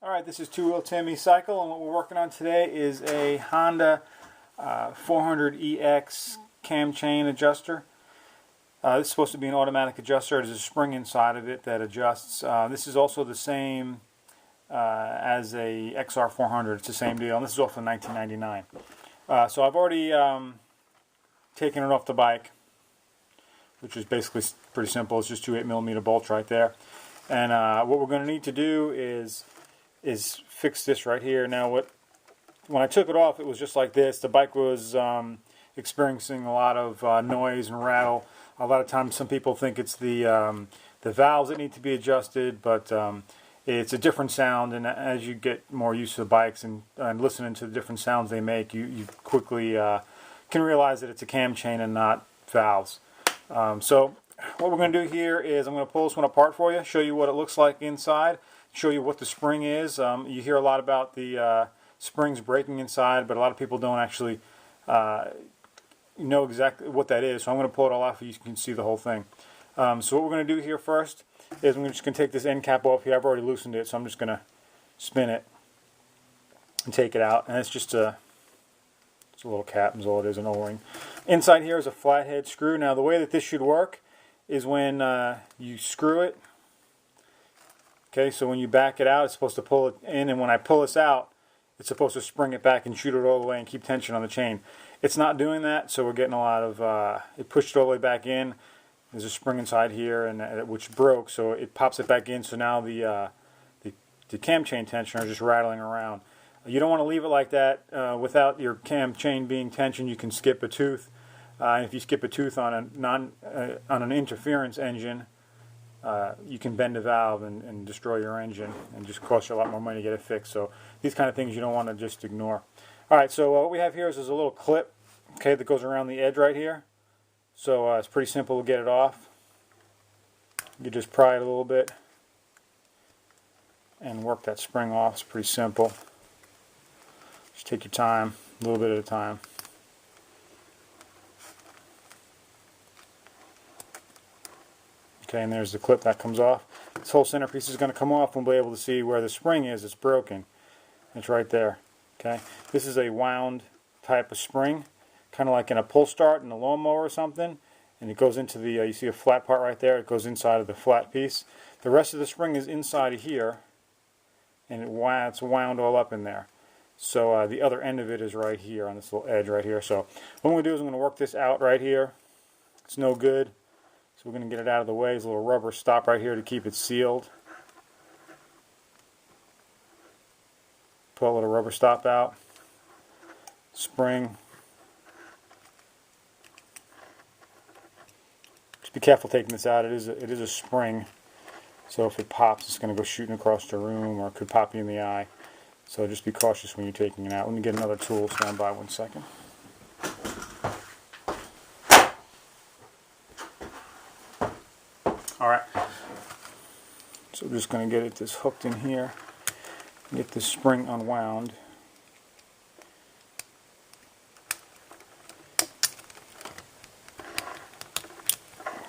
Alright, this is Two-Wheel Timmy Cycle, and what we're working on today is a Honda 400EX cam chain adjuster. This is supposed to be an automatic adjuster. There's a spring inside of it that adjusts. This is also the same as a XR400. It's the same deal, and this is also 1999. So I've already taken it off the bike, which is basically pretty simple. It's just two 8mm bolts right there. And what we're going to need to do is fix this right here. Now, when I took it off, it was just like this. The bike was experiencing a lot of noise and rattle. A lot of times, some people think it's the valves that need to be adjusted, but it's a different sound. And as you get more used to the bikes and listening to the different sounds they make, you quickly can realize that it's a cam chain and not valves. So what we're going to do here is I'm going to pull this one apart for you, show you what it looks like inside, show you what the spring is. You hear a lot about the springs breaking inside, but a lot of people don't actually know exactly what that is. So I'm going to pull it all off so you can see the whole thing. So what we're going to do here first is I'm just going to take this end cap off here. I've already loosened it, so I'm just going to spin it and take it out. And it's just a little cap is all it is, an O-ring. Inside here is a flathead screw. Now the way that this should work is when you screw it. Okay, so when you back it out, it's supposed to pull it in, and when I pull this out, it's supposed to spring it back and shoot it all the way and keep tension on the chain. It's not doing that, so we're getting a lot of, it pushed it all the way back in. There's a spring inside here, and which broke, so it pops it back in, so now the cam chain tensioner is just rattling around. You don't want to leave it like that without your cam chain being tensioned. You can skip a tooth. If you skip a tooth on an interference engine, you can bend a valve and destroy your engine and just cost you a lot more money to get it fixed. So these kind of things you don't want to just ignore. Alright, so what we have here is a little clip, okay, that goes around the edge right here. So it's pretty simple to get it off. You just pry it a little bit and work that spring off. It's pretty simple. Just take your time, a little bit at a time. Okay, and there's the clip that comes off. This whole centerpiece is going to come off, and we'll be able to see where the spring is. It's broken. It's right there. Okay, this is a wound type of spring, kind of like in a pull start in a lawnmower or something. And it goes into the, you see a flat part right there. It goes inside of the flat piece. The rest of the spring is inside of here, and it's wound all up in there. So the other end of it is right here on this little edge right here. So what I'm going to do is I'm going to work this out right here. It's no good. So we're going to get it out of the way. There's a little rubber stop right here to keep it sealed. Pull a little rubber stop out. Spring. Just be careful taking this out. It is a spring. So if it pops, it's going to go shooting across the room, or it could pop you in the eye. So just be cautious when you're taking it out. Let me get another tool. Stand by 1 second. Alright, so we're just going to get this hooked in here, get this spring unwound.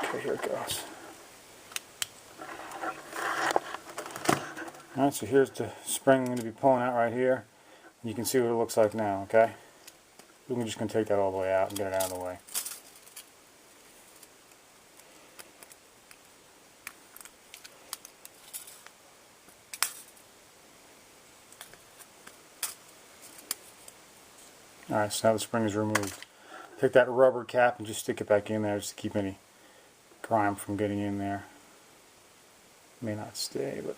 Okay, here it goes. Alright, so here's the spring I'm going to be pulling out right here. You can see what it looks like now, okay? We're just going to take that all the way out and get it out of the way. Alright, so now the spring is removed. Take that rubber cap and just stick it back in there just to keep any grime from getting in there. May not stay, but...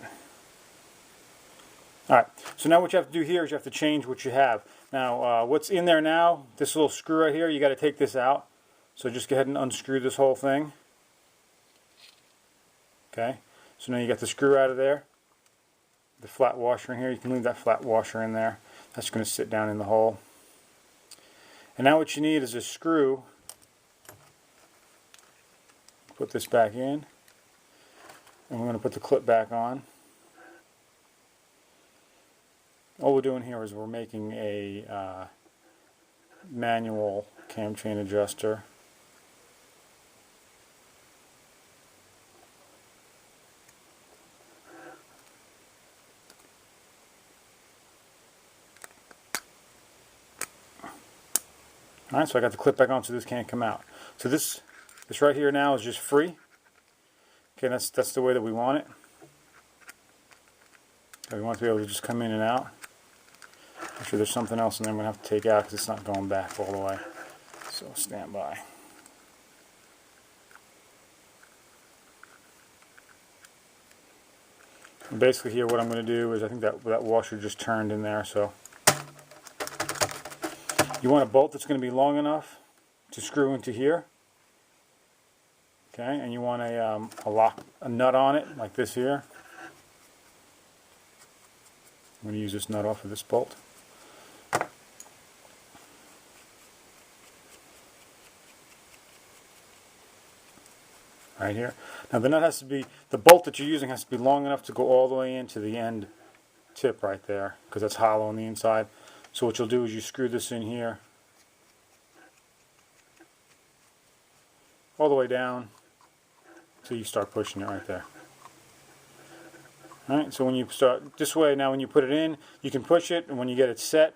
Alright, so now what you have to do here is you have to change what you have. Now, what's in there now, this little screw right here, you got to take this out. So just go ahead and unscrew this whole thing. Okay, so now you got the screw out of there. The flat washer in here, you can leave that flat washer in there. That's going to sit down in the hole. And now what you need is a screw. Put this back in. And we're going to put the clip back on. All we're doing here is we're making a manual cam chain adjuster. Alright, so I got the clip back on so this can't come out. So this right here now is just free. Okay, that's the way that we want it. So we want to be able to just come in and out. I'm sure there's something else in there I'm going to have to take out because it's not going back all the way. So stand by. And basically here what I'm going to do is, I think that washer just turned in there, so you want a bolt that's going to be long enough to screw into here. Okay, and you want a nut on it like this here. I'm going to use this nut off of this bolt. Right here. Now the nut has to be, the bolt that you're using has to be long enough to go all the way into the end tip right there, because that's hollow on the inside. So what you'll do is you screw this in here all the way down until you start pushing it right there. Alright, so when you start this way, now when you put it in, you can push it, and when you get it set,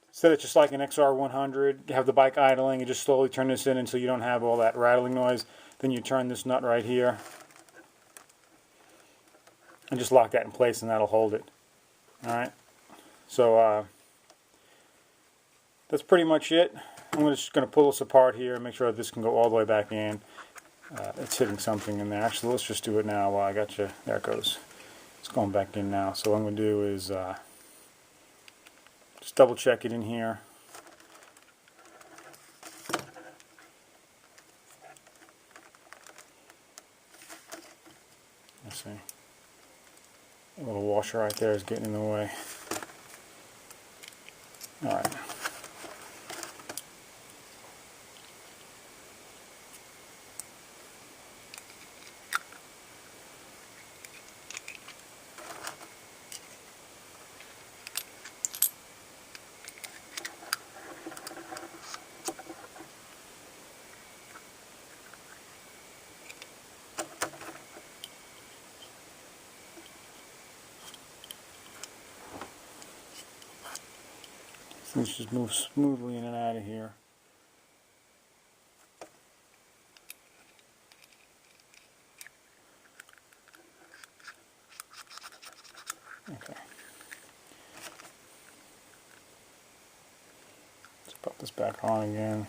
instead of just like an XR100, you have the bike idling, you just slowly turn this in until you don't have all that rattling noise. Then you turn this nut right here and just lock that in place, and that'll hold it. Alright, so that's pretty much it. I'm just going to pull this apart here and make sure that this can go all the way back in. It's hitting something in there. Actually, let's just do it now while I got you. There it goes. It's going back in now. So what I'm going to do is just double check it in here. Let's see. A little washer right there is getting in the way. Alright. Let's just move smoothly in and out of here. Okay. Let's put this back on again.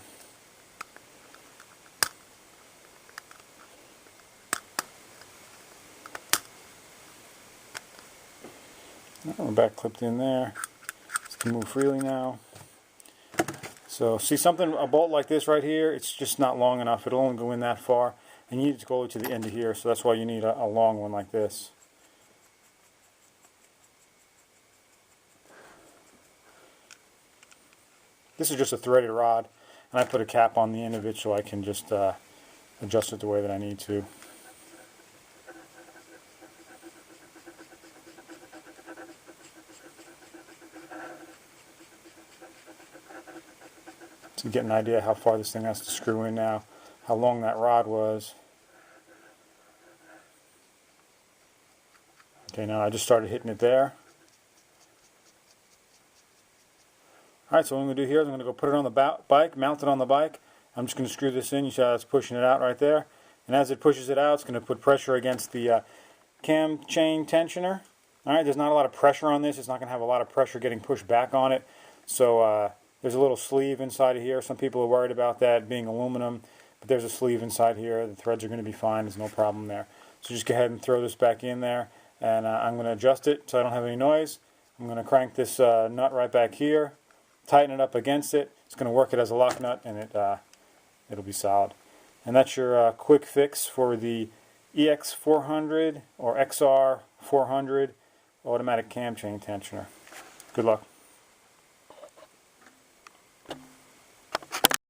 We're back clipped in there. Can move freely now. So see, a bolt like this right here, it's just not long enough. It'll only go in that far, and you need it to go to the end of here, so that's why you need a long one like this. This is just a threaded rod, and I put a cap on the end of it so I can just adjust it the way that I need to. To get an idea how far this thing has to screw in now, how long that rod was. Okay, now I just started hitting it there. Alright, so what I'm going to do here is I'm going to go put it on the bike, mount it on the bike. I'm just going to screw this in. You see how it's pushing it out right there? And as it pushes it out, it's going to put pressure against the cam chain tensioner. Alright, there's not a lot of pressure on this. It's not going to have a lot of pressure getting pushed back on it. So there's a little sleeve inside of here. Some people are worried about that being aluminum, but there's a sleeve inside here. The threads are going to be fine. There's no problem there. So just go ahead and throw this back in there, and I'm going to adjust it so I don't have any noise. I'm going to crank this nut right back here, tighten it up against it. It's going to work it as a lock nut, and it'll be solid. And that's your quick fix for the EX400 or XR400 automatic cam chain tensioner. Good luck.